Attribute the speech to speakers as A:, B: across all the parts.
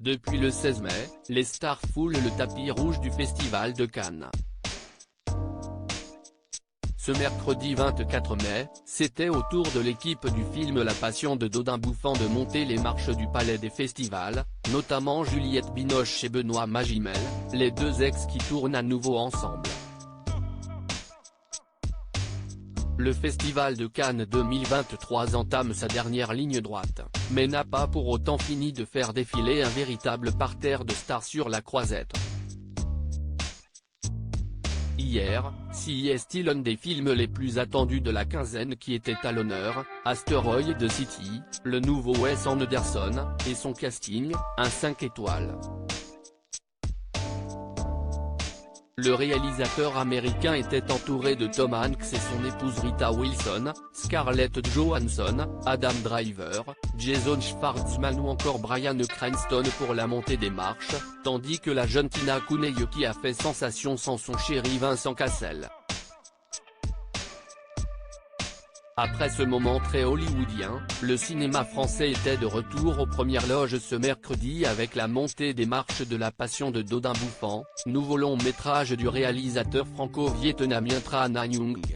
A: Depuis le 16 mai, les stars foulent le tapis rouge du Festival de Cannes. Ce mercredi 24 mai, c'était au tour de l'équipe du film La Passion de Dodin Bouffant de monter les marches du Palais des Festivals, notamment Juliette Binoche et Benoît Magimel, les deux ex qui tournent à nouveau ensemble. Le Festival de Cannes 2023 entame sa dernière ligne droite, mais n'a pas pour autant fini de faire défiler un véritable parterre de stars sur la croisette. Hier, si est-il l'un des films les plus attendus de la quinzaine qui était à l'honneur, Asteroid City, le nouveau Wes Anderson, et son casting, un 5 étoiles. Le réalisateur américain était entouré de Tom Hanks et son épouse Rita Wilson, Scarlett Johansson, Adam Driver, Jason Schwartzman ou encore Bryan Cranston pour la montée des marches, tandis que la jeune Tina Cooney a fait sensation sans son chéri Vincent Cassel. Après ce moment très hollywoodien, le cinéma français était de retour aux premières loges ce mercredi avec la montée des marches de La Passion de Dodin Bouffant, nouveau long métrage du réalisateur franco-vietnamien Tran Anh Nguyen.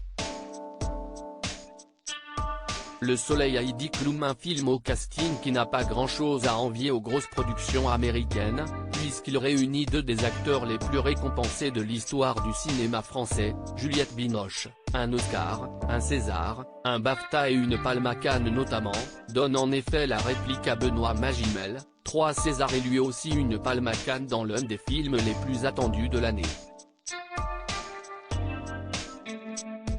A: Le Soleil Heidi Klum, un film au casting qui n'a pas grand-chose à envier aux grosses productions américaines, puisqu'il réunit deux des acteurs les plus récompensés de l'histoire du cinéma français, Juliette Binoche, un Oscar, un César, un BAFTA et une Palme à Cannes notamment, donne en effet la réplique à Benoît Magimel, 3 Césars et lui aussi une Palme à Cannes dans l'un des films les plus attendus de l'année.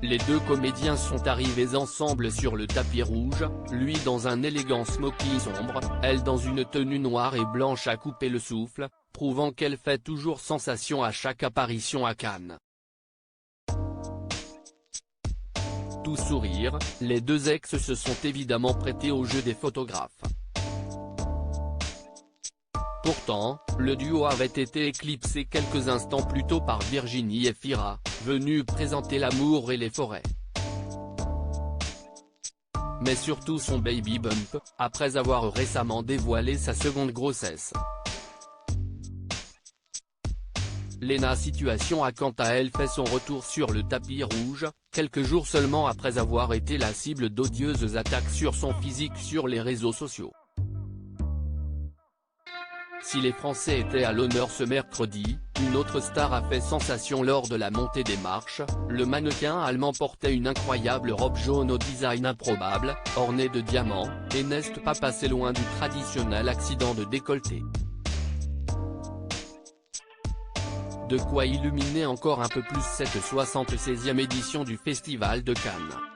A: Les deux comédiens sont arrivés ensemble sur le tapis rouge, lui dans un élégant smoking sombre, elle dans une tenue noire et blanche à couper le souffle, prouvant qu'elle fait toujours sensation à chaque apparition à Cannes. Tout sourire, les deux ex se sont évidemment prêtés au jeu des photographes. Pourtant, le duo avait été éclipsé quelques instants plus tôt par Virginie Efira, venue présenter L'amour et les forêts. Mais surtout son baby bump, après avoir récemment dévoilé sa seconde grossesse. Lena Situation a quant à elle fait son retour sur le tapis rouge, quelques jours seulement après avoir été la cible d'odieuses attaques sur son physique sur les réseaux sociaux. Si les Français étaient à l'honneur ce mercredi, une autre star a fait sensation lors de la montée des marches, le mannequin allemand portait une incroyable robe jaune au design improbable, ornée de diamants, et n'est pas passé loin du traditionnel accident de décolleté. De quoi illuminer encore un peu plus cette 76e édition du Festival de Cannes.